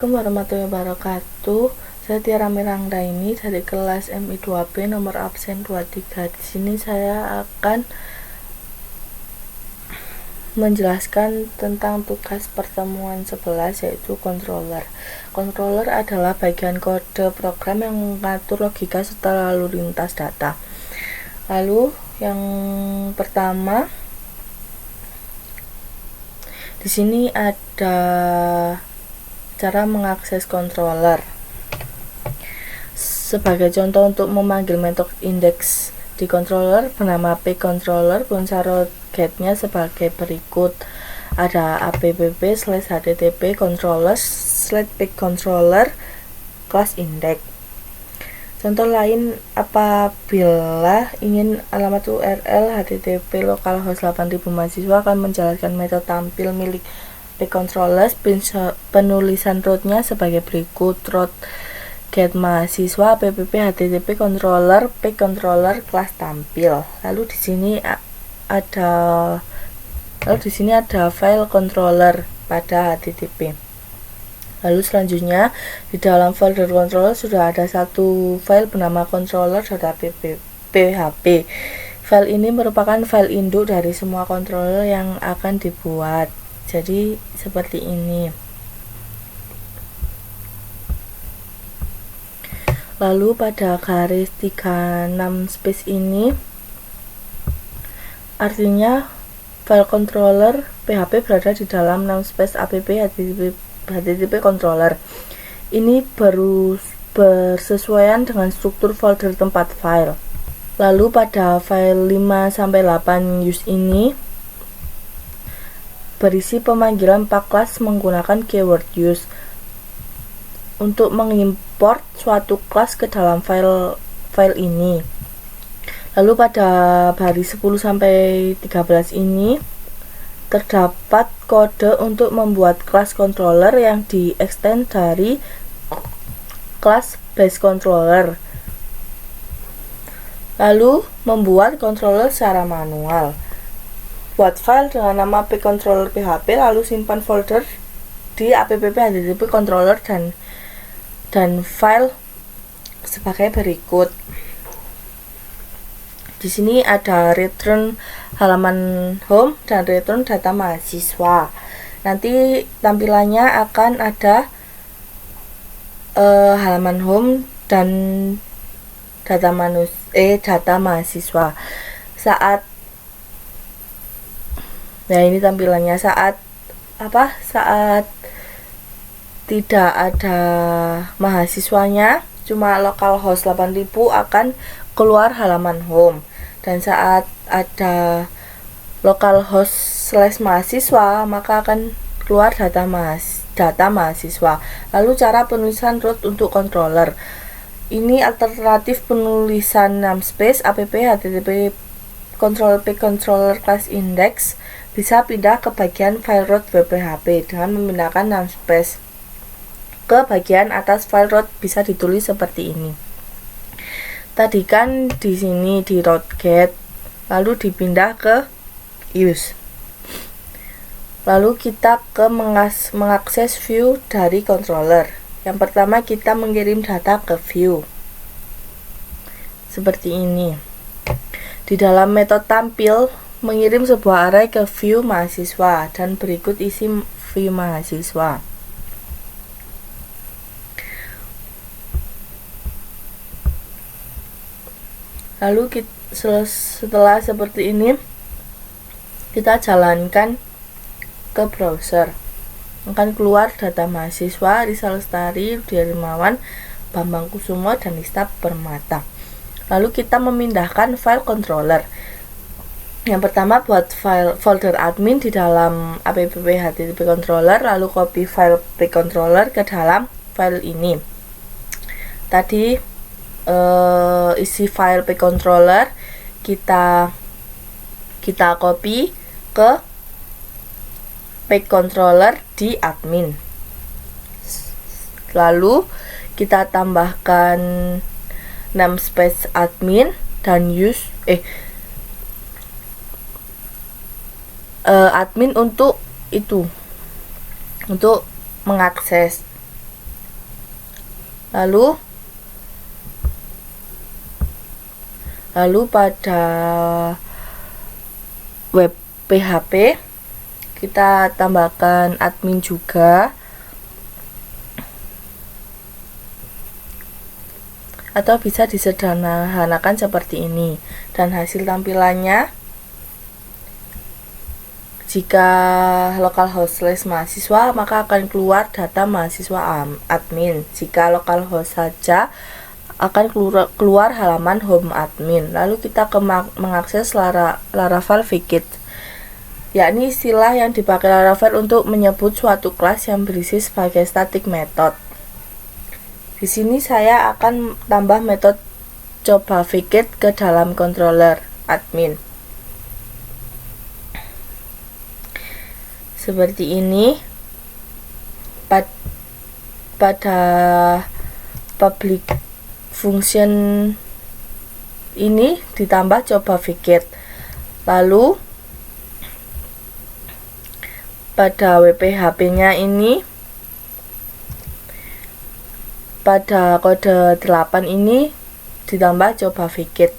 Assalamualaikum warahmatullahi wabarakatuh. Saya Tiara Mirangdaini dari kelas MI2B nomor absen 23. Di sini saya akan menjelaskan tentang tugas pertemuan 11 yaitu controller. Controller adalah bagian kode program yang mengatur logika serta lalu lintas data. Lalu yang pertama di sini ada cara mengakses controller. Sebagai contoh untuk memanggil metode indeks di controller bernama pcontroller, kunci root-get-nya sebagai berikut. Ada app/http controllers/pcontroller class index. Contoh lain, apabila ingin alamat URL http localhost 8000 mahasiswa akan menjalankan metode tampil milik pcontrollers, penulisan root-nya sebagai berikut: root get mahasiswa app http controller pcontroller kelas tampil. Lalu di sini ada file controller pada http. Lalu selanjutnya di dalam folder controller sudah ada satu file bernama controller.php. File ini merupakan file induk dari semua controller yang akan dibuat. Jadi seperti ini. Lalu pada garis 36 space ini artinya file controller PHP berada di dalam namespace app http controller. Ini baru bersesuaian dengan struktur folder tempat file. Lalu pada file 5-8 use ini berisi pemanggilan 4 kelas menggunakan keyword use untuk mengimport suatu kelas ke dalam file ini. Lalu pada baris 10-13 ini terdapat kode untuk membuat kelas controller yang di-extend dari kelas base controller. Lalu membuat controller secara manual. Buat file dengan nama pcontroller PHP, lalu simpan folder di app http controller dan file sebagai berikut. Di sini ada return halaman home dan return data mahasiswa. Nanti tampilannya akan ada halaman home dan data mahasiswa. Ini tampilannya saat tidak ada mahasiswanya, cuma localhost 8000 akan keluar halaman home, dan saat ada localhost/mahasiswa maka akan keluar data mahasiswa. Lalu cara penulisan root untuk controller. Ini alternatif penulisan namespace app http pcontroller class index bisa pindah ke bagian file root web-php dengan memindahkan namespace ke bagian atas file root. Bisa ditulis seperti ini. Tadi kan di sini di root get, lalu dipindah ke use. Lalu kita ke mengakses view dari controller. Yang pertama kita mengirim data ke view. Seperti ini. Di dalam metode tampil mengirim sebuah array ke view mahasiswa dan berikut isi view mahasiswa. Lalu setelah seperti ini kita jalankan ke browser. Akan keluar data mahasiswa Rizal Lestari, Rudy Hermawan, Bambang Kusumo, dan Nista Permata. Lalu kita memindahkan file controller. Yang pertama buat folder admin di dalam app http controller, lalu copy file pcontroller ke dalam file ini. Tadi isi file pcontroller kita copy ke pcontroller di admin. Lalu kita tambahkan namespace admin dan admin untuk mengakses. Lalu pada web PHP kita tambahkan admin juga, atau bisa disederhanakan seperti ini. Dan hasil tampilannya, jika localhost mahasiswa maka akan keluar data mahasiswa admin. Jika localhost saja akan keluar halaman home admin. Lalu kita mengakses Laravel Vikit, yakni istilah yang dipakai Laravel untuk menyebut suatu kelas yang berisi sebagai static method. Di sini saya akan tambah metode coba Vikit ke dalam controller admin. Seperti ini. Pada public function ini ditambah coba Vikit. Lalu pada WPHP-nya ini, pada kode 8 ini ditambah coba Vikit.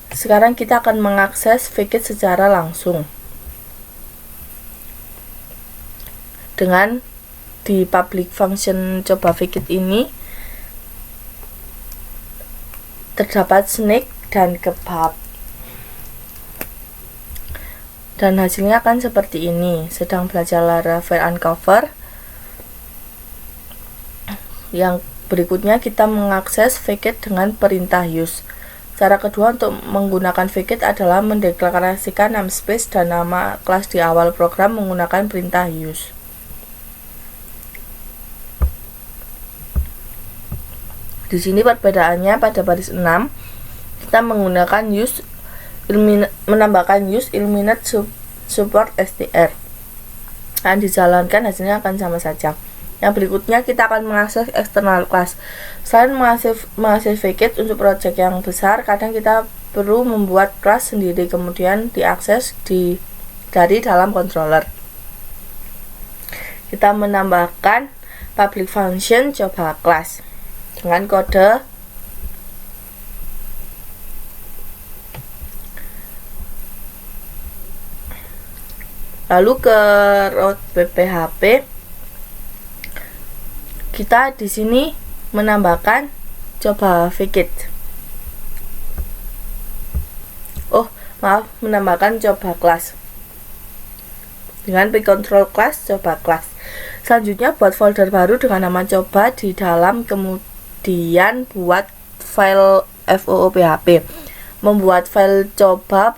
Sekarang kita akan mengakses Vikit secara langsung dengan di public function coba Vikit ini terdapat snake dan kebab, dan hasilnya akan seperti ini. Sedang belajar Laravel Uncover. Yang berikutnya kita mengakses Vikit dengan perintah use. Cara kedua untuk menggunakan Vikit adalah mendeklarasikan namespace dan nama kelas di awal program menggunakan perintah use. Di sini perbedaannya, pada baris 6 kita menggunakan menambahkan use eliminate support str. Dan dijalankan hasilnya akan sama saja. Yang berikutnya kita akan mengakses external class. Selain mengakses Vikit untuk project yang besar, kadang kita perlu membuat kelas sendiri kemudian diakses dari dalam controller. Kita menambahkan public function coba class dengan kode lalu ke root PHP. Kita di sini menambahkan coba Vikit. Menambahkan coba class dengan control class coba class. Selanjutnya buat folder baru dengan nama coba di dalam, kemudian buat file FOO-PHP. Membuat file coba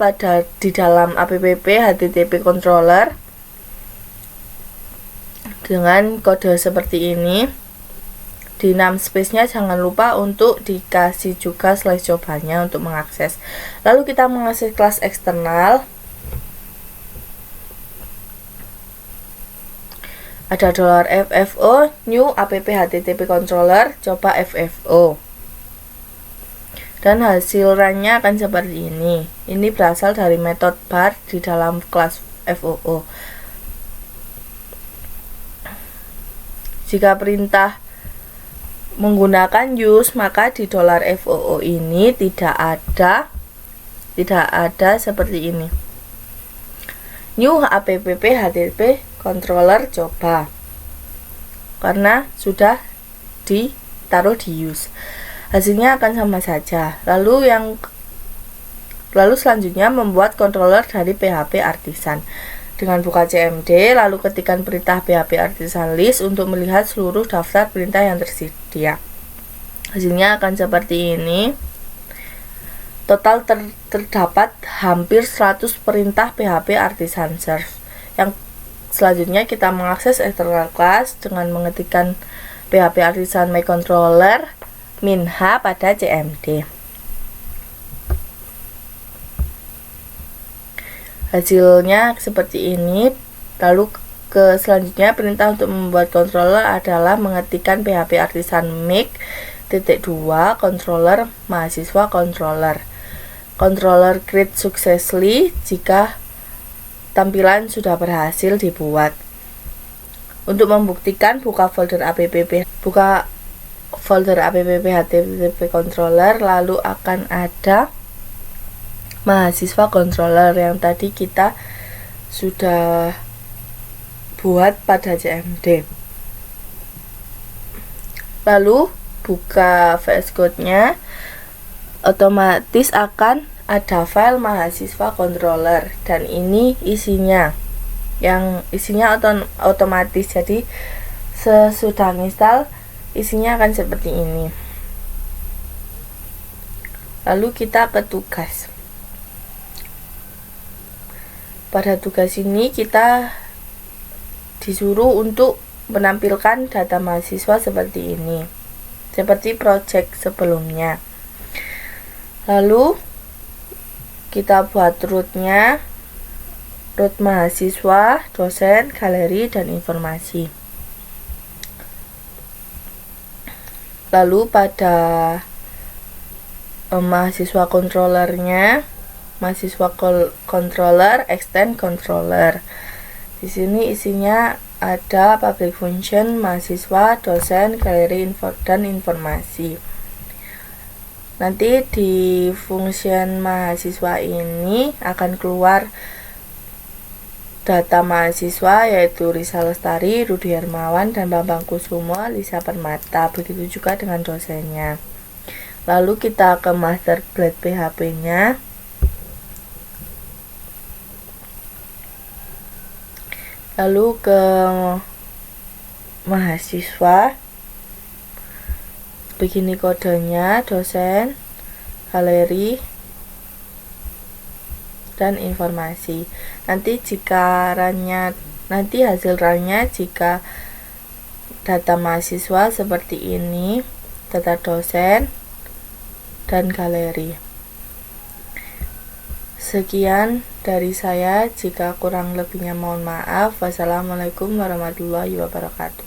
di dalam app http controller dengan kode seperti ini. Di namespace-nya jangan lupa untuk dikasih juga slash cobanya untuk mengakses. Lalu kita mengakses kelas eksternal. Ada $FFO new app http controller coba FFO. Dan hasil run-nya akan seperti ini. Ini berasal dari metode bar di dalam kelas FOO. Jika perintah menggunakan use, maka di $FOO ini tidak ada seperti ini. New app http controller coba, karena sudah ditaruh di use. Hasilnya akan sama saja. Lalu selanjutnya membuat controller dari PHP Artisan. Dengan buka CMD, lalu ketikkan perintah PHP Artisan list untuk melihat seluruh daftar perintah yang tersedia. Hasilnya akan seperti ini. Total terdapat hampir 100 perintah PHP Artisan serve. Yang selanjutnya kita mengakses external class dengan mengetikkan PHP Artisan myController -h pada CMD. Hasilnya seperti ini. Lalu selanjutnya perintah untuk membuat controller adalah mengetikkan PHP Artisan make -2 controller mahasiswa controller create successfully jika tampilan sudah berhasil dibuat. Untuk membuktikan, buka folder app HTTP controller, lalu akan ada mahasiswa controller yang tadi kita sudah buat pada CMD. Lalu buka VS Code-nya, otomatis akan ada file mahasiswa controller, dan ini isinya otomatis, jadi sesudah install isinya akan seperti ini. Lalu kita ke tugas. Pada tugas ini kita disuruh untuk menampilkan data mahasiswa seperti ini, seperti project sebelumnya. Lalu kita buat root-nya, root mahasiswa, dosen, galeri, dan informasi. Lalu pada mahasiswa controllernya, mahasiswa controller, extend controller. Di sini isinya ada public function, mahasiswa, dosen, galeri, dan informasi. Nanti di function mahasiswa ini akan keluar data mahasiswa, yaitu Risa Lestari, Rudi Hermawan, dan Bambang Kusumo, Lisa Permata. Begitu juga dengan dosennya. Lalu kita ke master blade PHP-nya. Lalu ke mahasiswa. Begini kodenya, dosen, galeri, dan informasi. Nanti hasil runnya jika data mahasiswa seperti ini, data dosen, dan galeri. Sekian dari saya, jika kurang lebihnya mohon maaf. Wassalamualaikum warahmatullahi wabarakatuh.